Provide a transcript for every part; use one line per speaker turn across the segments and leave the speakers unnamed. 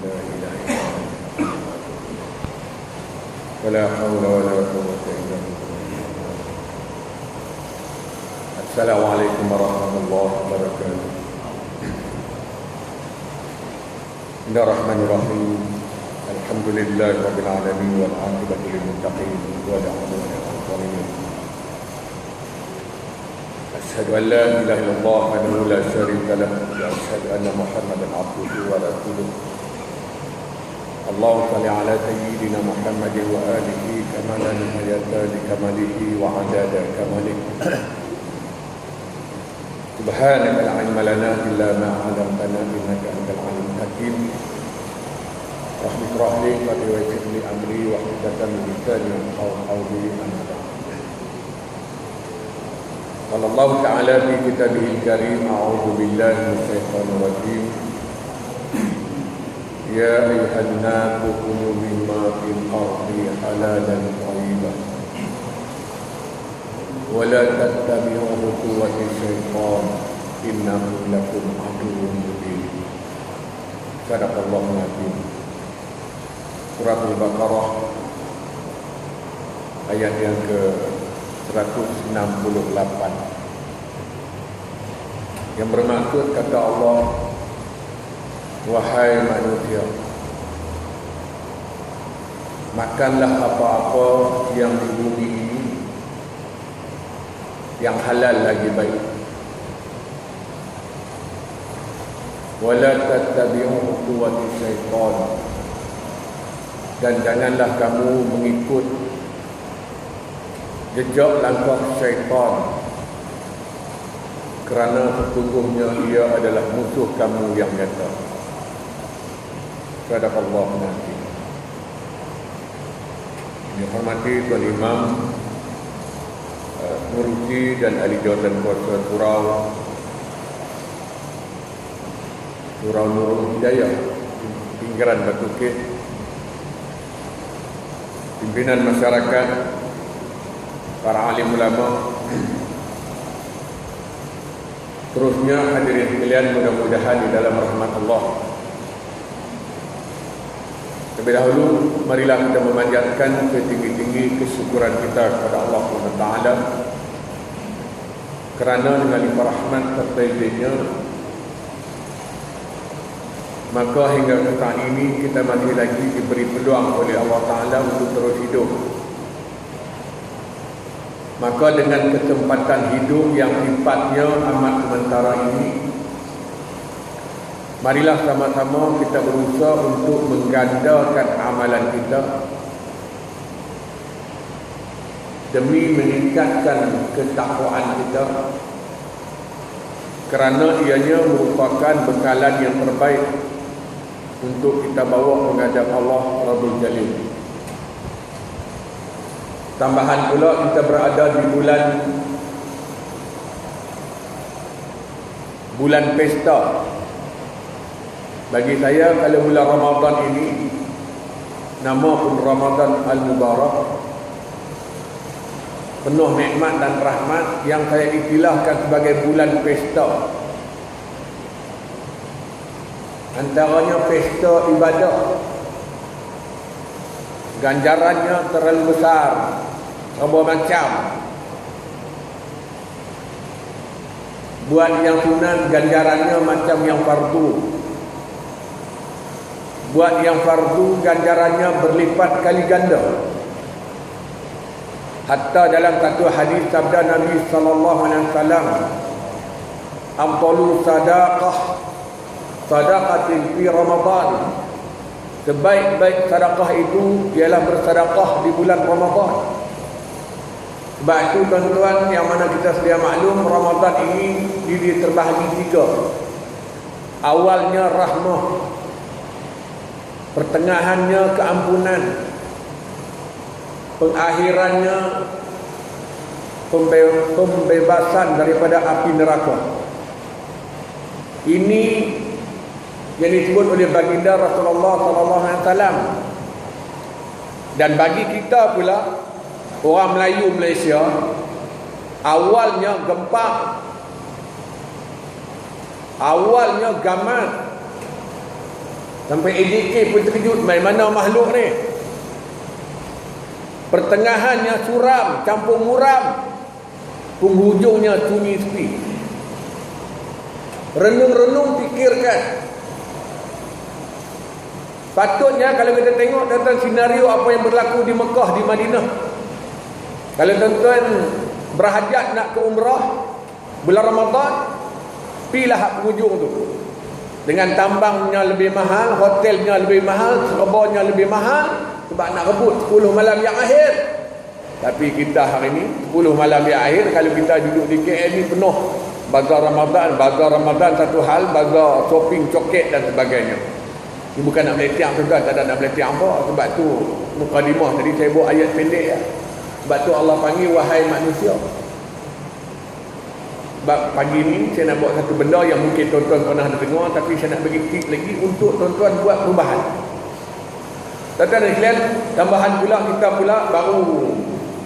لا إله إلا الله ولا حول ولا قوة إلا بالله. السلام عليكم ورحمة الله وبركاته. بسم الله الرحمن الرحيم. الحمد لله رب العالمين والعاقبة للمتقين ولا عدوان على الظالمين. أشهد أن لا إله إلا الله وحده لا شريك له وأشهد أن محمدا عبده ورسوله. اللهم صل على سيدنا محمد وآله كما لا نهاية لكماله وعدد كماله. سبحانك لا علم لنا إلا ما علمتنا إنك أنت العليم الحكيم. رب اشرح لي صدري ويسر لي أمري واحلل من لساني يفقهوا قولي أما بعد. قال الله تعالى في كتابه الكريم: أعوذ بالله من الشيطان الرجيم. يا أيها الناس كلوا مما في الأرض حلالا طيبا ولا تتبعوا خطوات الشيطان إنه لكم عدو مبين. صدق الله العظيم. Surah Al-Baqarah ayat yang ke-168 yang bermaksud, kata Allah, wahai manusia, makanlah apa-apa yang di bumi ini yang halal lagi baik. Wala tattabi'u khutuwati syaitan, dan janganlah kamu mengikut jejak langkah syaitan, kerana sesungguhnya ia adalah musuh kamu yang nyata. Sadaqallahu nazim. Dihormati Tuan Imam Murusi dan ahli jawatan kuasa Surau Nurul Hidayah pinggiran Batu Kit, pimpinan masyarakat, para alim ulama, terusnya hadirin sekalian, mudah-mudahan di dalam rahmat Allah. Terlebih dahulu, marilah kita memanjatkan setinggi-tinggi kesyukuran kita kepada Allah SWT, kerana dengan limpah rahmat serta izinnya, maka hingga saat ini kita masih lagi diberi peluang oleh Allah Ta'ala untuk terus hidup. Maka dengan kesempatan hidup yang sifatnya amat sementara ini, marilah sama-sama kita berusaha untuk menggandakan amalan kita demi meningkatkan ketakwaan kita, kerana ianya merupakan bekalan yang terbaik untuk kita bawa menghadap Allah Rabbul Jalil. Tambahan pula, kita berada di bulan pesta. Bagi saya, kalau bulan Ramadan ini, nama pun Ramadan Al-Mubarak, penuh nikmat dan rahmat, yang saya istilahkan sebagai bulan pesta. Antaranya pesta ibadah, ganjarannya terlalu besar, berapa macam. Buat yang sunat, ganjarannya macam yang fardu. Buat yang fardu, ganjarannya berlipat kali ganda. Hatta dalam satu hadis sabda Nabi SAW, afdalu sadaqatin fi Ramadan, sebaik-baik sedekah itu ialah bersedekah di bulan Ramadan. Sebab itu tuan-tuan, yang mana kita sedia maklum, Ramadan ini dia terbahagi 3. Awalnya rahmah, pertengahannya keampunan, pengakhirannya pembebasan daripada api neraka. Ini yang disebut oleh baginda Rasulullah SAW. Dan bagi kita pula, orang Melayu Malaysia, awalnya gempak, awalnya gamat, Sampai AJK pun terkejut, main mana makhluk ni. Pertengahannya suram, campur muram, penghujungnya cumi sepi. Renung-renung, fikirkan. Patutnya kalau kita tengok tentang senario apa yang berlaku di Mekah, di Madinah. Kalau tuan-tuan berhajat nak ke umrah bulan Ramadan, pilah penghujung tu. Dengan tambangnya lebih mahal, hotelnya lebih mahal, serabanya lebih mahal, sebab nak rebut 10 malam yang akhir. Tapi kita hari ni 10 malam yang akhir, kalau kita duduk di KL ni penuh bazar Ramadan satu hal, bazar shopping, coket dan sebagainya. Ini bukan nak meletiak tuan, tak ada nak meletiak apa. Sebab tu mukadimah tadi saya buat ayat pendek ya. Sebab tu Allah panggil wahai manusia. Sebab pagi ni saya nak buat satu benda yang mungkin tuan-tuan pernah dengar, tapi saya nak bagi tip lagi untuk tuan-tuan buat perubahan. Tuan-tuan dan sekalian, tambahan pula kita pula baru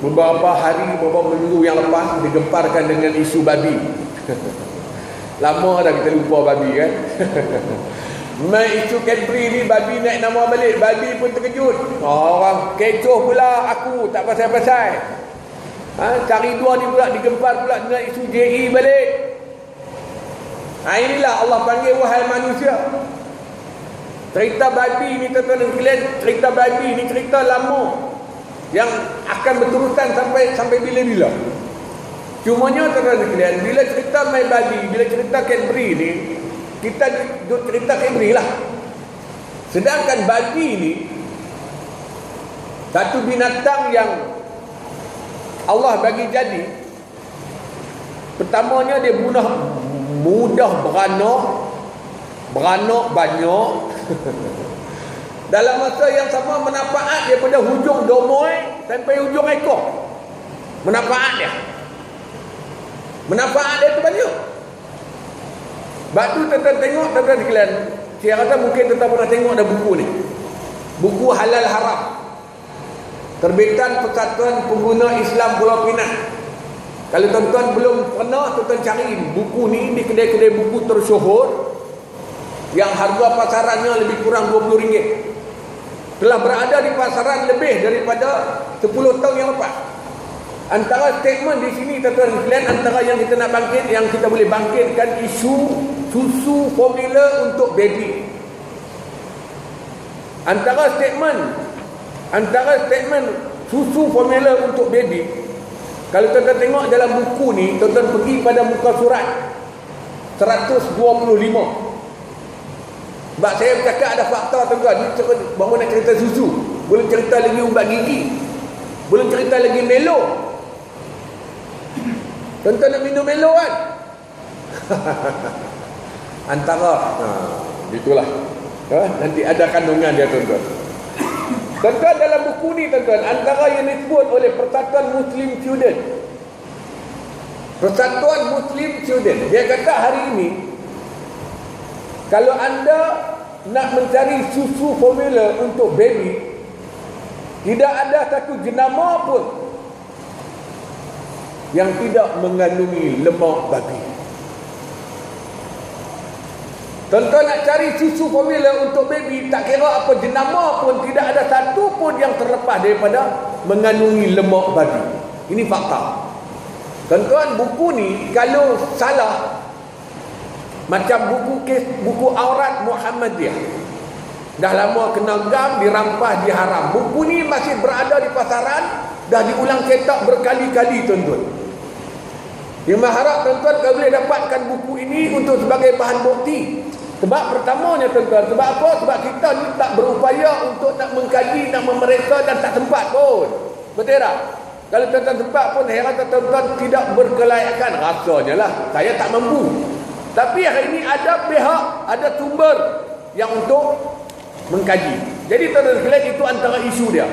beberapa hari, beberapa minggu yang lepas digemparkan dengan isu babi. Lama dah kita lupa babi kan. Main isu Cadbury ni, babi naik nama balik, babi pun terkejut. Orang kecoh pula aku tak pasal-pasal. Cari dua ni pula digempar pula dengan isu JE balik. Inilah Allah panggil wahai manusia. Cerita babi ni tuan-tuan dan sekalian, cerita babi ni cerita lama yang akan berterusan sampai bila-bila. Cumanya tuan-tuan dan sekalian, bila cerita main babi, bila cerita Cadbury ni, kita duduk cerita Cadbury lah. Sedangkan babi ni satu binatang yang Allah bagi jadi. Pertamanya dia mudah beranak banyak. Dalam masa yang sama manfaat daripada hujung domoi sampai hujung ekor. Manfaat dia tu banyak. Sebab tu tuan-tuan tengok, tuan-tuan sekalian, saya rasa mungkin tuan-tuan pernah tengok dah buku ni. Buku Halal Haram, terbitan Persatuan Pengguna Islam Pulau Pinang. Kalau tuan-tuan belum pernah, tuan-tuan cari buku ni di kedai-kedai buku tersyuhur yang harga pasarannya lebih kurang RM20. Telah berada di pasaran lebih daripada 10 tahun yang lepas. Antara statement di sini tuan-tuan sekalian, antara yang kita nak bangkit, yang kita boleh bangkitkan isu susu formula untuk baby. Antara statement susu formula untuk baby, kalau tuan-tuan tengok dalam buku ni, tuan-tuan pergi pada muka surat 125. Sebab saya bercakap ada fakta tuan-tuan, ni baru nak cerita susu, belum cerita lagi ubat gigi, belum cerita lagi Melo. Tuan-tuan nak minum Melo kan? Itulah. Nanti ada kandungan dia tuan-tuan. Tuan-tuan dalam buku ni tuan-tuan, antara yang disebut oleh Persatuan Muslim Student, Persatuan Muslim Student, dia kata hari ini kalau anda nak mencari susu formula untuk baby, tidak ada satu jenama pun yang tidak mengandungi lemak babi. Tuan-tuan nak cari susu formula untuk baby, tak kira apa jenama pun, tidak ada satu pun yang terlepas daripada mengandungi lemak babi. Ini fakta. Tuan-tuan, buku ni kalau salah, macam buku aurat Muhammadiyah, dah lama kena gam, dirampas, diharam. Buku ni masih berada di pasaran, dah diulang cetak berkali-kali tuan-tuan. Yang harap tuan-tuan kalau boleh dapatkan buku ini untuk sebagai bahan bukti. Sebab pertamanya tuan-tuan, sebab apa? Sebab kita ni tak berupaya untuk nak mengkaji, nak memeriksa dan tak sempat pun. Betul tak? Kalau tuan-tuan sempat pun, saya rasa tuan-tuan tidak berkelayakan. Rasanya lah, saya tak mampu. Tapi hari ini ada pihak, ada sumber yang untuk mengkaji. Jadi tuan-tuan sekalian, itu antara isu dia.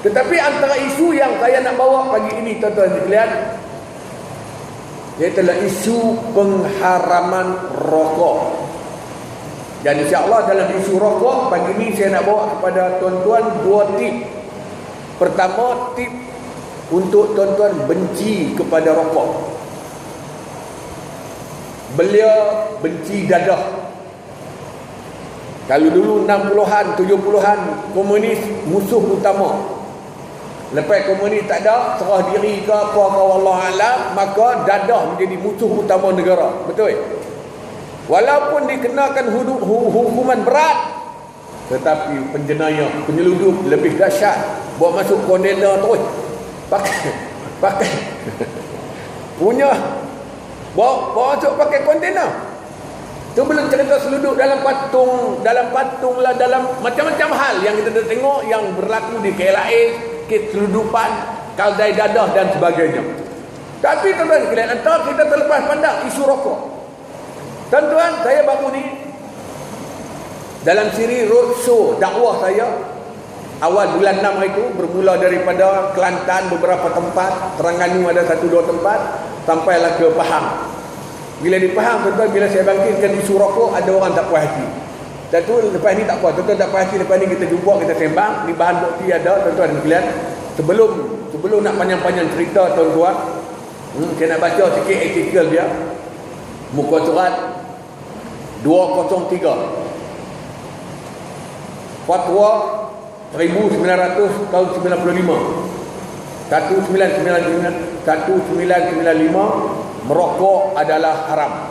Tetapi antara isu yang saya nak bawa pagi ini tuan-tuan sekalian, iaitu isu pengharaman rokok. Dan insya-Allah dalam isu rokok pagi ini saya nak bawa kepada tuan-tuan 2 tip. Pertama, tip untuk tuan-tuan benci kepada rokok. Belia benci dadah. Kalau dulu 60-an, 70-an komunis musuh utama. Lepas komunis tak ada, serah diri ke apa ke wallahu alam, maka dadah menjadi musuh utama negara. Betul? Walaupun dikenakan hukuman berat, tetapi penjenayah, penyeludup lebih dahsyat. Bawa masuk kontainer terus. Pakai punya bawa masuk pakai kontainer. Tu belum cerita seluduk dalam patung lah, dalam macam-macam hal yang kita tengok yang berlaku di KLAA, kes seludupan, kaldai dadah dan sebagainya. Tapi tuan-tuan sekalian, antara kita terlepas pandang isu rokok. Tuan-tuan, saya baru ni dalam siri roadshow dakwah saya awal bulan 6 itu, bermula daripada Kelantan beberapa tempat, Terengganu ada 1-2 tempat, sampailah ke Pahang. Bila di Pahang, tuan-tuan, bila saya bangkitkan isu rokok, ada orang tak puas hati. Dan tu lepas ni tak apa, tuan-tuan tak puas hati, lepas ni kita jumpa, kita sembang, ni bahan bukti ada, tuan-tuan sekalian. Sebelum nak panjang-panjang cerita, tuan-tuan, saya nak baca sikit artikel dia, muka surat 203, Fatwa 1900 tahun 95, 1995, merokok adalah haram.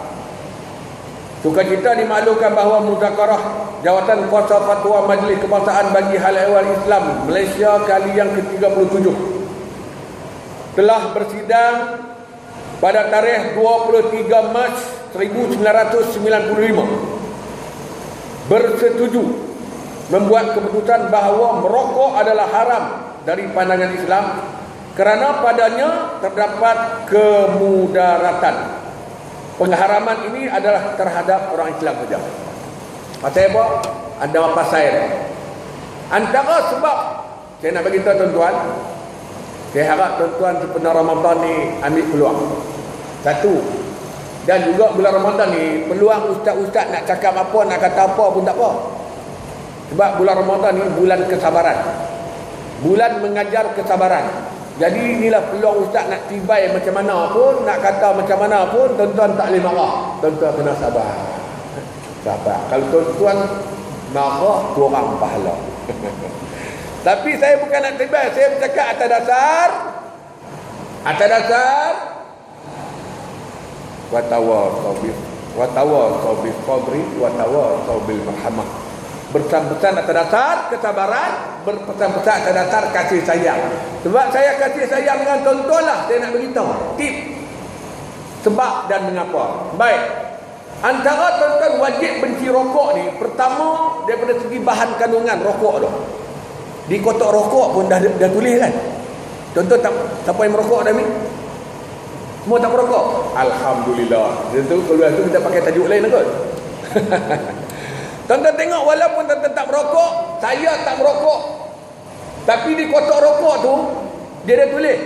Sukacita dimaklumkan bahawa Muzakarah Jawatan Kuasa Fatwa Majlis Kebangsaan bagi Hal Ehwal Islam Malaysia kali yang ke-37 telah bersidang pada tarikh 23 Mac 1995 bersetuju membuat keputusan bahawa merokok adalah haram dari pandangan Islam kerana padanya terdapat kemudaratan. Pengharaman ini adalah terhadap orang Islam saja. Pasal apa? Ada apa saya? Antara sebab saya nak bagi tahu tuan-tuan, saya harap tuan-tuan sepenuh Ramadan ni ambil peluang. Satu, dan juga bulan Ramadan ni peluang ustaz-ustaz nak cakap apa, nak kata apa pun tak apa. Sebab bulan Ramadan ni bulan kesabaran, bulan mengajar kesabaran. Jadi inilah peluang ustaz nak tibai macam mana pun, nak kata macam mana pun, tuan-tuan tak boleh marah. Tuan-tuan kena sabar. Sabar. Kalau tuan-tuan marah, kurang pahala. Tapi saya bukan nak tibai, saya bercakap atas dasar watawasau bil sabri watawasau bil marhamah. Berpesan-pesan atas dasar kesabaran, berpesan-pesan atas dasar kasih sayang. Sebab saya kasih sayang dengan tuan-tuan lah, saya nak beritahu tip sebab dan mengapa. Baik, antara tuan-tuan wajib benci rokok ni, pertama daripada segi bahan kandungan rokok tu. Di kotak rokok pun dah tulis kan. Tuan-tuan tak, siapa yang merokok dah ni? Semua tak merokok? Alhamdulillah. Jadi keluar tu kita pakai tajuk lain kot. Tuan-tuan tengok, walaupun tuan-tuan tak merokok, saya tak merokok, tapi di kotak rokok tu dia dah tulis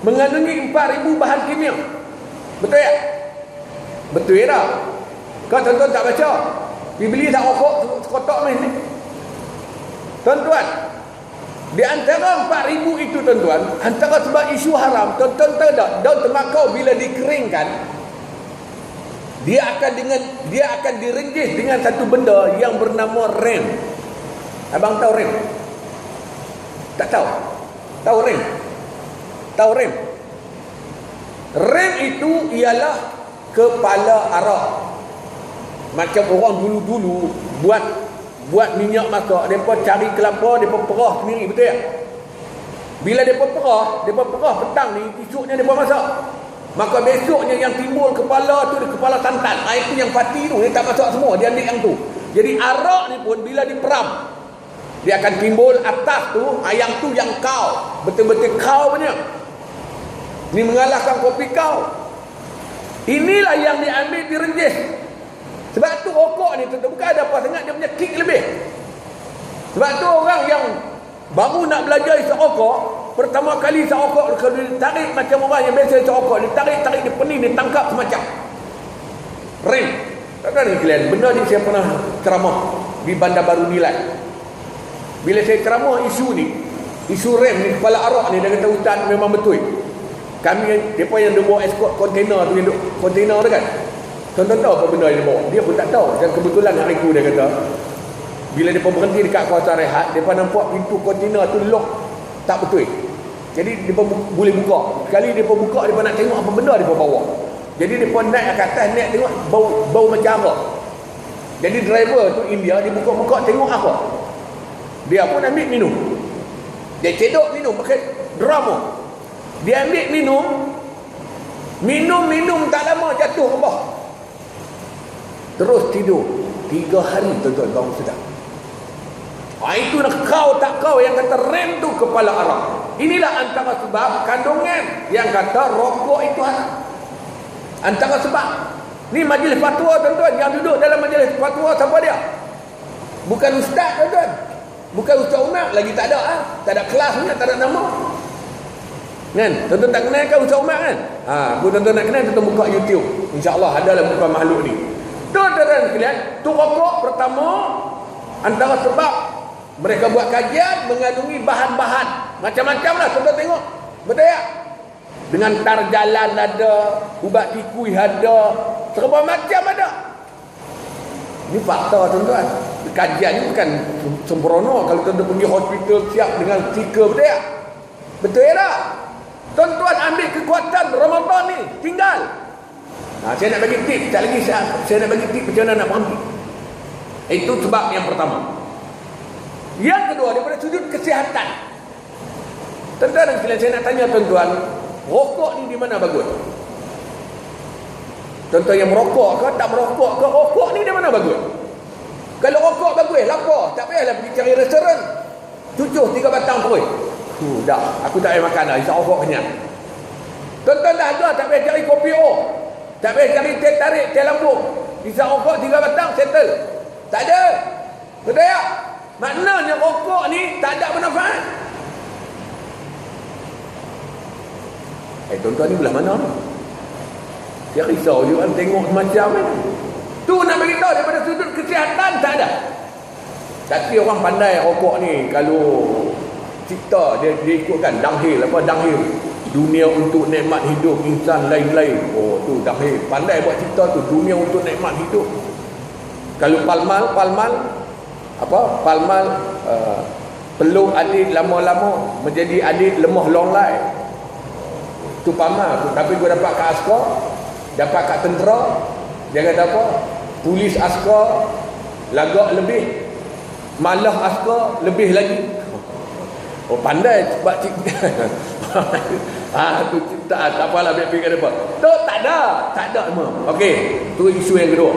mengandungi 4,000 bahan kimia. Betul tak? Betul tak? Kalau tuan-tuan tak baca, beli tak rokok kotak ni. Tuan-tuan, di antara 4,000 itu tuan-tuan, antara sebab isu haram, tuan-tuan tahu tak, daun tembakau bila dikeringkan, dia akan direnjis dengan satu benda yang bernama rem. Abang tahu rem? Tak tahu? Tahu rem? Tahu rem? Rem itu ialah kepala arak. Macam orang dulu-dulu buat minyak masak, depa cari kelapa, depa perah sendiri, betul tak? Bila depa perah petang ni, esoknya depa masak. Maka besoknya yang timbul kepala tu, kepala santan, itu yang pati tu, dia tak masak semua, dia ambil yang tu. Jadi arak ni pun bila diperam, dia akan timbul atas tu, yang tu yang kau, betul-betul kau punya. Ni mengalahkan kopi kau. Inilah yang diambil direnjis. Sebab tu rokok ni tu bukan ada apa sangat, dia punya kick lebih. Sebab tu orang yang baru nak belajar isap rokok, pertama kali isap rokok, kalau ditarik macam orang yang biasa isap rokok, ditarik, dia pening, dia tangkap semacam rem. Takkan ni kalian, benda ni saya pernah ceramah di Bandar Baru Nilai. Bila saya ceramah isu ni, isu rem ni, kepala arak ni, dia kata ustaz memang betul. Kami, mereka yang dia bawa escort kontainer tu, kontainer tu kan, tuan-tuan tahu apa benda yang dia bawa? Dia pun tak tahu. Dan kebetulan hari tu dia kata, Bila mereka berhenti dekat kawasan rehat, mereka nampak pintu kontainer tu lock tak betul. Jadi mereka boleh buka. Sekali mereka buka, mereka nak tengok apa benda mereka bawa. Jadi mereka naik ke atas, naik tengok bau macam apa. Jadi driver tu India, dia buka-buka tengok apa. Dia pun ambil minum. Dia cedok minum pakai drama. Dia ambil minum. Minum tak lama jatuh ke bawah. Terus tidur 3 hari tuan-tuan baru sedar. Itu nak kau tak kau yang kata rem tu kepala Arab. Inilah antara sebab kandungan yang kata rokok itu haram. Antara sebab. Ni majlis fatwa tuan-tuan, yang duduk dalam majlis fatwa siapa dia? Bukan ustaz tuan-tuan. Bukan Ustaz Umar, lagi tak ada tak ada kelas punya, tak ada nama. Kan? Tuan-tuan tak kenal kan Ustaz Umar kan? Tuan-tuan nak kenal, tuan-tuan buka YouTube. InsyaAllah adalah muka makhluk ni. Tuan-tuan sekalian, tu rokok pertama antara sebab mereka buat kajian mengandungi bahan-bahan macam-macam lah. Tuan-tuan tengok, betul tak? Dengan tarjalan ada, ubat tikui ada, serba macam ada. Ini fakta tuan-tuan. Kajian ni bukan sembrono. Kalau tuan-tuan pergi hospital siap dengan stiker, betul tak? Betul tak? Tuan-tuan ambil kekuatan Ramadan ni, tinggal. Saya nak bagi tip, tak lagi saya nak bagi tip macam mana nak berhenti. Itu sebab yang pertama. Yang kedua, daripada sudut kesihatan. Tuan-tuan dan sekalian, saya nak tanya tuan-tuan, rokok ni di mana bagus? Tuan-tuan yang merokok ke, tak merokok ke, rokok ni di mana bagus? Kalau rokok bagus, lapar, tak payahlah pergi cari restoran. Cucuh 3 batang perut. Dah, aku tak payah makan dah, isap rokok kenyang. Tuan-tuan dah ada, tak payah cari kopi O. Tak payah cari teh tarik, teh lambung. Isap rokok 3 batang, settle. Tak ada. Betul tak? Maknanya rokok ni tak ada manfaat. Tuan-tuan ni belah mana ni? Dia risau je kan tengok macam ni. Tu nak beritahu daripada sudut kesihatan tak ada. Tapi orang pandai rokok ni kalau cipta dia ikutkan downhill dunia untuk nikmat hidup insan lain-lain. Tu downhill. Pandai buat cipta tu dunia untuk nikmat hidup. Kalau palmal peluk adik lama-lama menjadi adik lemah longlai. Tu palmal tu. Tapi gua dapat kat askar, dapat kat tentera, dia kata apa? Polis askar lagak lebih, malah askar lebih lagi. Pandai sebab cipta. Tu cipta tak apalah biar fikir apa. Tu tak ada semua. Okey, tu isu yang kedua.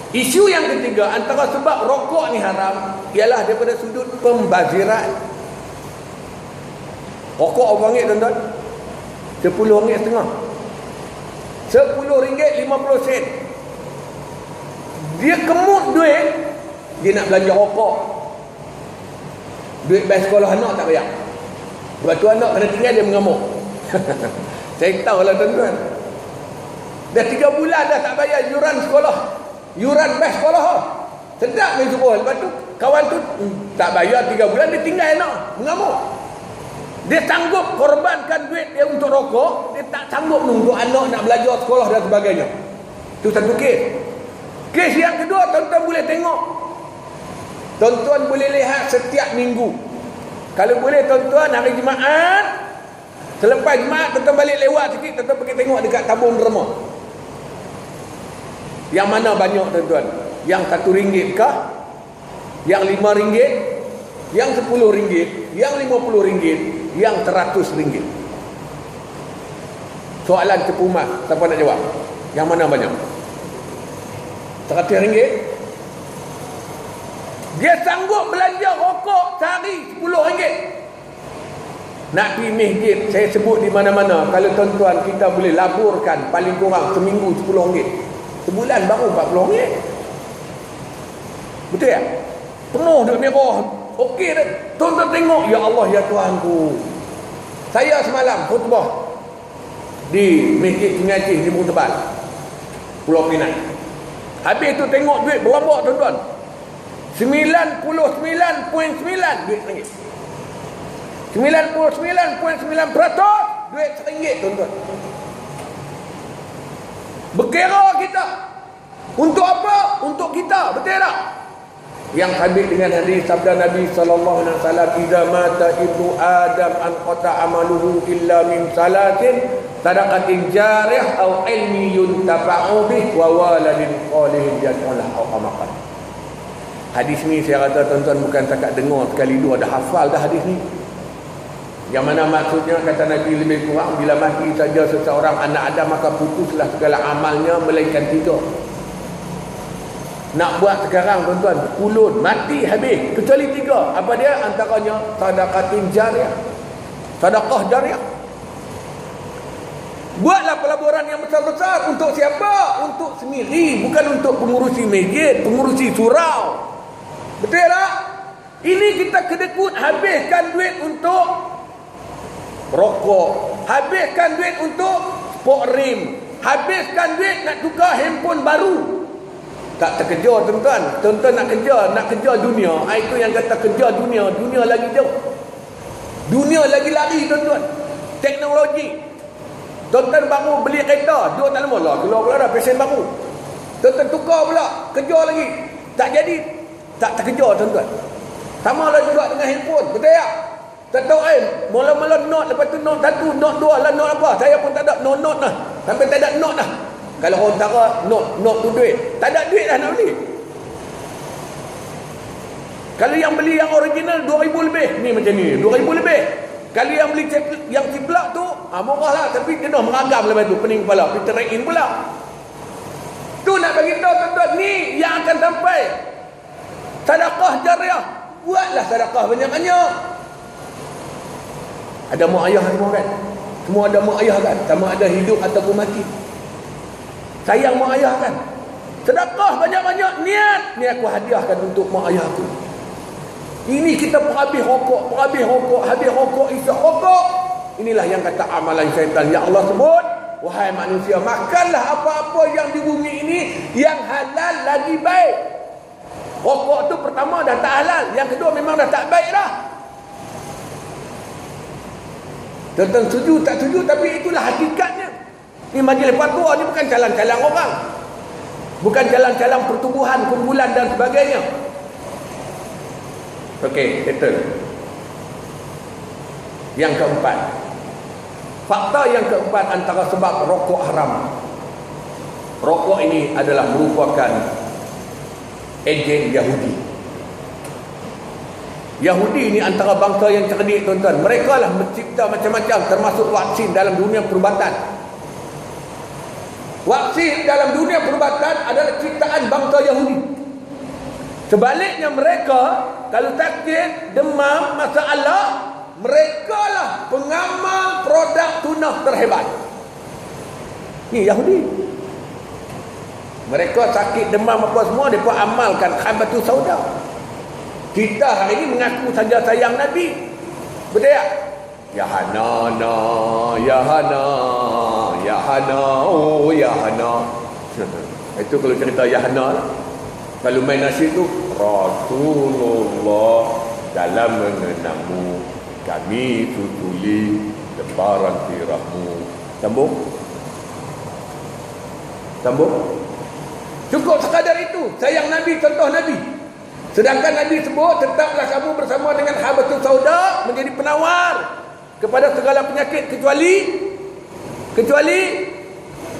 Isu yang ketiga, antara sebab rokok ni haram ialah daripada sudut pembaziran. Rokok berapa ringgit tuan-tuan? RM10.50. RM10.50. Dia kemut duit, dia nak belanja rokok. Duit bayar sekolah anak tak bayar. Sebab tu anak kena tinggal dia mengamuk. Saya tahu lah tuan-tuan. Dah 3 bulan dah tak bayar yuran sekolah. Yuran bayar sekolah. Sedap main suruh. Lepas tu kawan tu tak bayar 3 bulan, dia tinggal anak mengamuk. Dia sanggup korbankan duit dia untuk rokok, dia tak sanggup untuk anak nak belajar sekolah dan sebagainya. Itu satu kes. Kes yang kedua, tuan-tuan boleh tengok. Tuan-tuan boleh lihat setiap minggu. Kalau boleh tuan-tuan hari Jumaat, selepas Jumaat tuan-tuan balik lewat sikit, tuan-tuan pergi tengok dekat tabung derma. Yang mana banyak tuan-tuan? Yang RM1 kah? Yang RM5? Yang RM10? Yang RM50? Yang RM100? Soalan cepu mas, siapa nak jawab? Yang mana banyak? RM100? Dia sanggup belanja rokok sehari RM10. Nak pergi masjid, saya sebut di mana-mana, kalau tuan-tuan kita boleh laburkan paling kurang seminggu RM10, sebulan baru RM40. Betul tak? Penuh duit merah. Okey dah. Tuan-tuan tengok, ya Allah ya Tuhanku. Saya semalam khutbah di Masjid Sungai Aceh di Bukit Tebal, Pulau Pinang. Habis tu tengok duit berlambak tuan-tuan. 99.9 duit RM1. 99.9% duit RM1 tuan-tuan. Berkira kita. Untuk apa? Untuk kita. Betul tak? yang habis dengan hadis sabda Nabi sallallahu alaihi wasallam, "Idza mata ibnu Adam an qata amaluhu illa min salatin, sadaqatin jariyah aw ilmi yuntafa'u bih wa waladin salihin yad'u lahu." Hadis ni saya kata tuan-tuan bukan takat dengar sekali dua, dah hafal dah hadis ni. Yang mana maksudnya kata Nabi lebih kurang bila mati saja seseorang anak Adam maka putuslah segala amalnya melainkan 3. Nak buat sekarang tuan-tuan, ulun mati habis kecuali 3. Apa dia? Antaranya sedekatin jariyah. Sedekah jariyah. Buatlah pelaburan yang besar-besar untuk siapa? Untuk sendiri, bukan untuk pengurusi masjid, pengurusi surau. Betul tak? Ini kita kedekut habiskan duit untuk rokok, habiskan duit untuk sport rim, habiskan duit nak tukar handphone baru. Tak terkejar tuan-tuan. Tuan-tuan nak kejar dunia. Itu yang kata kejar dunia. Dunia lagi jauh. Dunia lagi lari tuan-tuan. Teknologi. Tuan-tuan baru beli kereta, 2 tahun lah keluar dah pesen baru. Tuan-tuan tukar pula, kejar lagi. Tak jadi. Tak terkejar tuan-tuan. Sama lah juga dengan handphone. Betul tak? Tak tahu mula-mula note, lepas tu note 1, note 2 lah, note apa. Saya pun tak ada note lah. Sampai tak ada note lah. Kalau orang tara note tu duit, tak ada duit dah nak beli. Kalau yang beli yang original 2,000 lebih, ni macam ni 2,000 lebih. Kalau yang beli yang ciplak tu murah lah, tapi kena meragam lepas tu pening kepala, Peter in pula. Tu nak bagi tahu tuan-tuan, ni yang akan sampai sedekah jariyah. Buatlah sedekah banyak-banyak. Ada mak ayah semua kan? Semua ada mak ayah kan? Sama ada hidup ataupun mati. Sayang mak ayah kan? Sedekah banyak-banyak, niat aku hadiahkan untuk mak ayah aku. Ini kita habis rokok, habis rokok, isap rokok. Inilah yang kata amalan syaitan yang Allah sebut, wahai manusia, makanlah apa-apa yang di bumi ini yang halal lagi baik. Rokok tu pertama dah tak halal, yang kedua memang dah tak baik dah. Tuan-tuan setuju tak setuju, tapi itulah hakikatnya. Ini majlis fatwa ni bukan calang-calang orang. Bukan calang-calang pertubuhan, kumpulan dan sebagainya. Okey, settle. Yang keempat. Fakta yang keempat antara sebab rokok haram. Rokok ini adalah merupakan ejen Yahudi. Yahudi ini antara bangsa yang cerdik tuan-tuan. Mereka lah mencipta macam-macam termasuk vaksin dalam dunia perubatan. Vaksin dalam dunia perubatan adalah ciptaan bangsa Yahudi. Sebaliknya mereka kalau sakit, demam, masalah, mereka lah pengamal produk tunah terhebat. Ni Yahudi. Mereka sakit, demam apa semua, mereka amalkan habatus sauda. Kita hari ini mengaku saja sayang Nabi. Betul tak? Ya Hana, ya Hana, ya Hana, oh ya Hana. Itu kalau cerita ya Hana. Kalau main nasyid tu, Rasulullah dalam mengenangmu kami tutuli lembaran sirahmu. Sambung? Cukup sekadar itu. Sayang Nabi, contoh Nabi. Sedangkan Nabi sebut, tetaplah kamu bersama dengan habatus sauda menjadi penawar kepada segala penyakit kecuali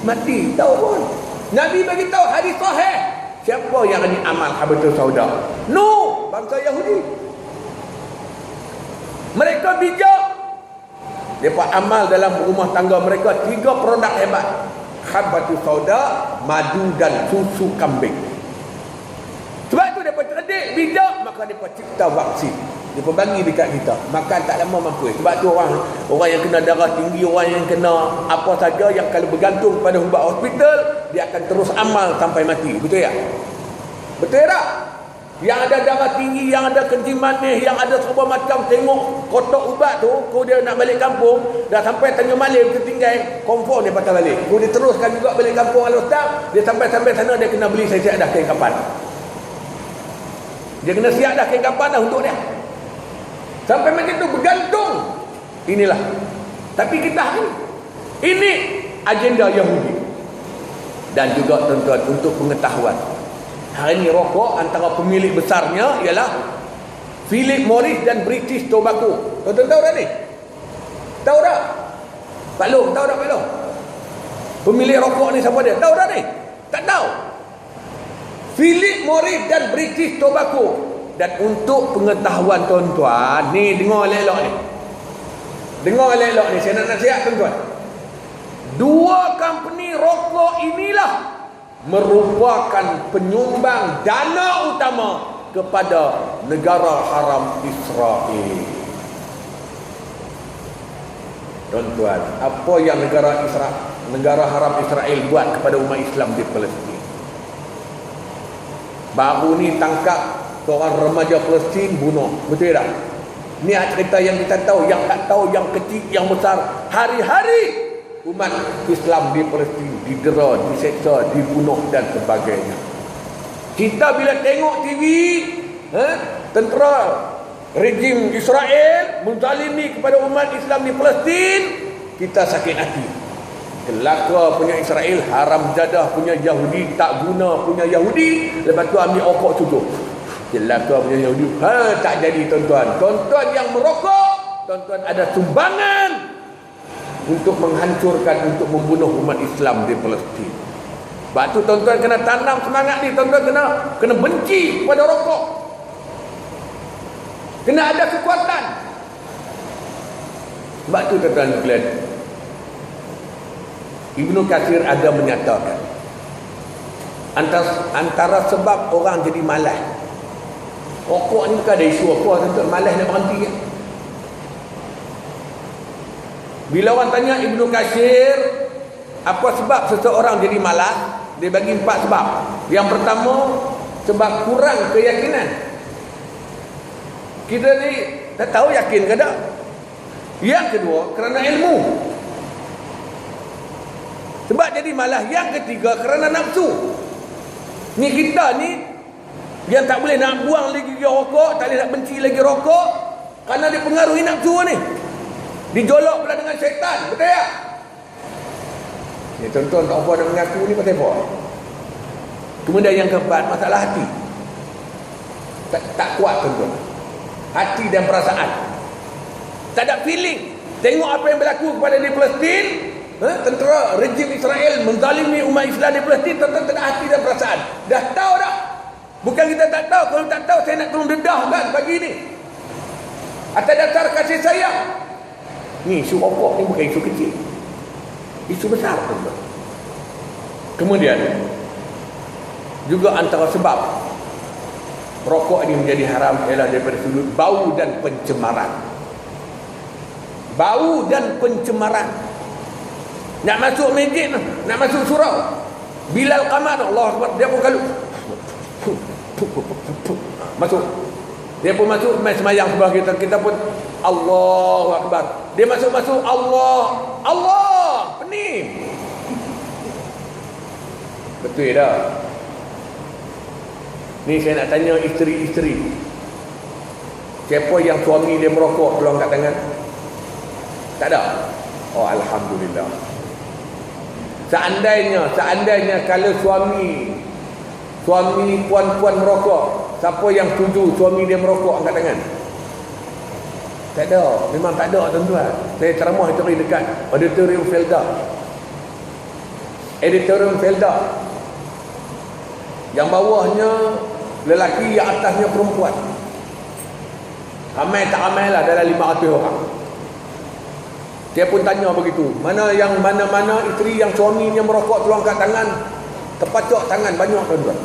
mati. Tahu pun Nabi bagi tahu hadis sahih, siapa yang ini amal habatus sauda? Bangsa Yahudi. Mereka bijak. Mereka amal dalam rumah tangga mereka 3 produk hebat: habatus sauda, madu dan susu kambing. Sebab itu mereka cerdik, bijak, maka mereka cipta vaksin. Mereka bagi dekat kita. Makan tak lama mampu. Sebab tu orang yang kena darah tinggi, orang yang kena apa saja, yang kalau bergantung pada ubat hospital, dia akan terus amal sampai mati. Betul tak? Betul tak? Yang ada darah tinggi, yang ada kencing manis, yang ada serba macam, tengok kotak ubat tu, kalau dia nak balik kampung, dah sampai tengah malam tertinggal, confirm dia patah balik. Kalau dia teruskan juga balik kampung al-ustaz, dia sampai sana dia kena beli siap dah kain kapan. Dia kena siap dah kain kapan dah untuk dia. Sampai macam tu bergantung. Inilah. Tapi kita hari ini agenda Yahudi. Dan juga tuan-tuan untuk pengetahuan. Hari ni rokok antara pemilik besarnya ialah Philip Morris dan British Tobacco. Tuan-tuan tahu dah ni? Tahu dah? Pak Long, tahu dah Pak Long? Pemilik rokok ni siapa dia? Tahu dah ni? Tak tahu. Philip Morris dan British Tobacco. Dan untuk pengetahuan tuan-tuan, ni dengar elok-elok ni. Dengar elok-elok ni, saya nak nasihat tuan-tuan. Dua company rokok inilah merupakan penyumbang dana utama kepada negara haram Israel. Tuan-tuan, apa yang negara haram Israel buat kepada umat Islam di Palestin? Baru ni tangkap seorang remaja Palestin, bunuh. Betul tak? Ni cerita yang kita tahu, yang tak tahu, yang kecil, yang besar. Hari-hari umat Islam di Palestin didera, diseksa, dibunuh dan sebagainya. Kita bila tengok TV, tentera rejim Israel menzalimi kepada umat Islam di Palestin, kita sakit hati. Kelaka punya Israel, haram jadah punya Yahudi, tak guna punya Yahudi, lepas tu ambil okok tutup. Kelaka punya Yahudi. Tak jadi tuan-tuan. Tuan-tuan yang merokok, tuan-tuan ada sumbangan untuk menghancurkan, untuk membunuh umat Islam di Palestin. Sebab tu tuan-tuan kena tanam semangat ni. Tuan-tuan kena benci pada rokok. Kena ada kekuatan. Sebab tu tuan-tuan sekalian, Ibnu Katsir ada menyatakan antara sebab orang jadi malas. Rokok ni bukan ada isu apa, tuan-tuan, malas nak berhenti kan? Bila orang tanya Ibnu Katsir apa sebab seseorang jadi malas, dia bagi 4 sebab. Yang pertama, sebab kurang keyakinan. Kita ni tak tahu yakin ke tak? Yang kedua, kerana ilmu. Sebab jadi malas. Yang ketiga, kerana nafsu. Ni kita ni yang tak boleh nak buang lagi rokok, tak boleh nak benci lagi rokok, kerana dia pengaruhi nafsu ni. Dijolok pula dengan syaitan. Betul tak? Ni tuan-tuan tak apa nak mengaku ni pasal apa? Kemudian yang keempat, masalah hati. Tak kuat tuan-tuan. Hati dan perasaan. Tak ada feeling. Tengok apa yang berlaku kepada di Palestin, tentera rejim Israel menzalimi umat Islam di Palestin, tuan-tuan tak ada hati dan perasaan. Dah tahu tak? Bukan kita tak tahu. Kalau tak tahu, saya nak tolong dedah kan pagi ni. Atas dasar kasih sayang. Ni isu rokok ni bukan isu kecil, isu besar tuan-tuan. Kemudian juga antara sebab rokok ini menjadi haram ialah daripada sudut bau dan pencemaran. Bau dan pencemaran. Nak masuk masjid, nak masuk surau, Bilal Qamar, Allah Akbar, dia pun kalau masuk, dia pun masuk main semayang sebelah kita pun Allahu Akbar. Dia masuk Allah pening. Betul tak? Ni saya nak tanya isteri-isteri, siapa yang suami dia merokok tolong kat tangan? Tak ada? Oh, Alhamdulillah. Seandainya kalau suami puan-puan merokok, siapa yang setuju suami dia merokok angkat tangan? Tak ada, memang tak ada tuan-tuan. Saya ceramah itu dekat Auditorium Felda. Yang bawahnya lelaki, yang atasnya perempuan. Ramai tak ramai lah, dalam 500 orang. Dia pun tanya begitu, mana isteri yang suaminya merokok tolong angkat tangan. Terpacok tangan banyak tuan-tuan.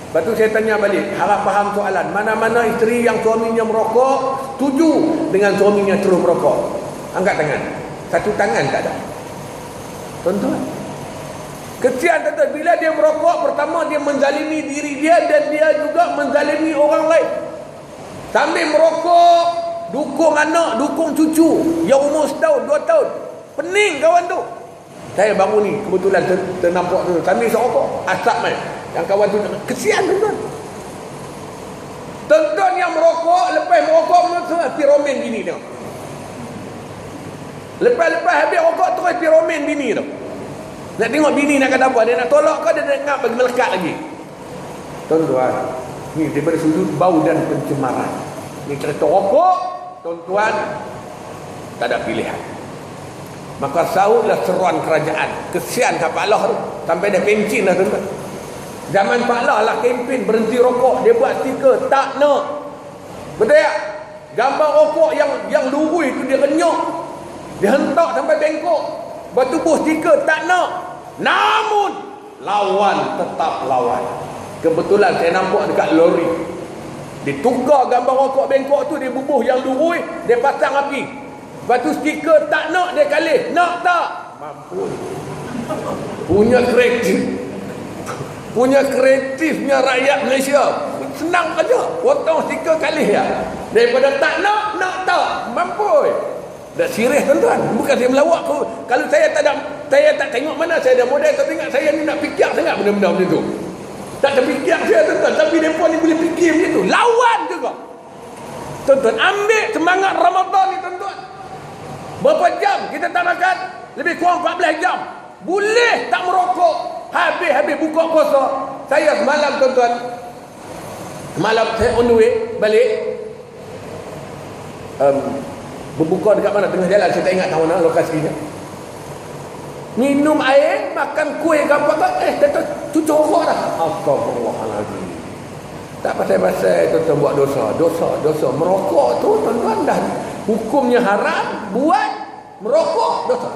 Lepas tu saya tanya balik, harap faham soalan, mana-mana isteri yang suaminya merokok setuju dengan suaminya terus merokok? Angkat tangan. Satu tangan tak ada. Tuan-tuan, kesian tuan-tuan, bila dia merokok, pertama dia menzalimi diri dia dan dia juga menzalimi orang lain. Sambil merokok, dukung anak, dukung cucu yang umur 1 tahun, 2 tahun. Pening kawan tu. Saya baru ni kebetulan ternampak tu, sambil serokok, asap main. Yang kawan tu, kesian tuan-tuan. Tuan-tuan yang merokok, lepas merokok piromen bini tengok. Lepas habis rokok terus piromen bini tu. Nak tengok bini nak kata apa, dia nak tolak ke dia nak bagi melekat lagi. Tuan-tuan, ni daripada sudut bau dan pencemaran. Ni cerita rokok, tuan-tuan, tak ada pilihan. Maka sahutlah seruan kerajaan. Kesian kat Pak Allah tu, sampai dah kencing dah tuan-tuan. Zaman Pak Allah lah kempen berhenti rokok, dia buat stiker tak nak. Betul tak? Gambar rokok yang lurui tu dia renyuk, dia hentak sampai bengkok. Bertubuh stiker tak nak. Namun lawan tetap lawan. Kebetulan saya nampak dekat lori, ditukar gambar rokok bengkok tu, dia bubuh yang lurui, dia pasang api. Lepas tu stiker tak nak, dia kalih. Nak tak? Mampu. Punya kreatifnya rakyat Malaysia. Senang saja, potong stiker kalih ya. Daripada tak nak, nak tak? Mampu. Dah serius tuan-tuan. Bukan saya melawak tu. Kalau saya tak tengok mana saya dah modal, tapi ingat saya ni nak fikir sangat benda-benda macam tu. Tak terfikir saya tuan-tuan, tapi mereka ni boleh fikir macam tu. Lawan juga. Tuan-tuan, ambil semangat Ramadan ni tuan-tuan. Berapa jam kita tak makan? Lebih kurang 14 jam. Boleh tak merokok. Habis buka puasa. Saya semalam tuan-tuan, semalam saya on the way balik, berbuka dekat mana, tengah jalan, saya tak ingat tahu mana lokasinya. Minum air, makan kuih ke apa tak, kata cucuk rokok dah. Astagfirullahaladzim. Tak pasal-pasal tuan-tuan buat dosa. Merokok tu tuan-tuan dah hukumnya haram, buat merokok dosa.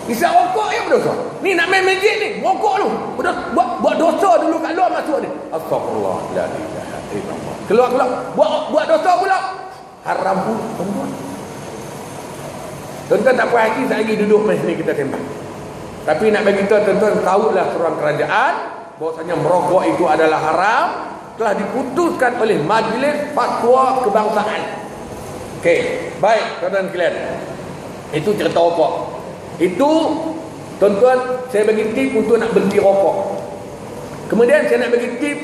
Isap rokok ya berdosa. Ni nak main masjid ni, rokok tu. Buat dosa dulu kat luar, masuk ni. Astagfirullah, la ilaha illallah. Keluar. Buat dosa pula. Haram pun tuan-tuan. Tuan-tuan tak puas hati sekali duduk main sini kita sembang. Tapi nak bagi tuan-tuan tahulah seruan kerajaan bahwasanya merokok itu adalah haram, telah diputuskan oleh Majlis Fatwa Kebangsaan. Okey, baik tuan-tuan sekalian. Itu cerita rokok. Itu tuan-tuan saya bagi tip untuk nak berhenti rokok. Kemudian saya nak bagi tip.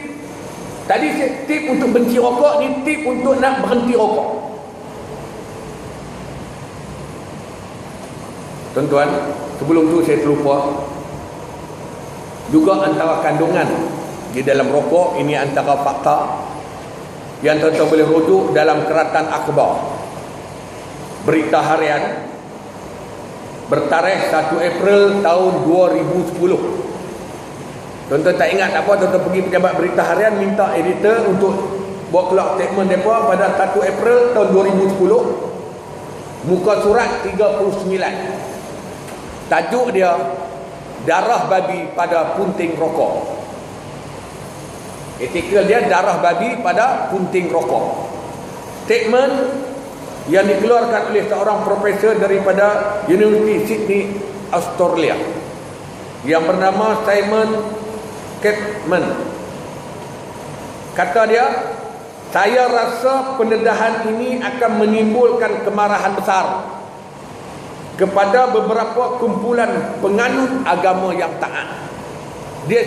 Tadi saya tip untuk benci rokok, ni tip untuk nak berhenti rokok. Tuan-tuan, sebelum tu saya terlupa, juga antara kandungan di dalam rokok ini antara fakta yang tuan-tuan boleh rujuk dalam Keratan Akhbar, berita harian bertarikh 1 April tahun 2010. Tuan-tuan tak ingat tak apa, tuan-tuan pergi pejabat berita harian minta editor untuk buat keluar statement mereka pada 1 April tahun 2010. Muka surat 39. Tajuk dia darah babi pada punting rokok. Artikel dia darah babi pada punting rokok. Statement yang dikeluarkan oleh seorang profesor daripada University Sydney, Australia, yang bernama Simon Catman. Kata dia, saya rasa pendedahan ini akan menimbulkan kemarahan besar kepada beberapa kumpulan penganut agama yang taat.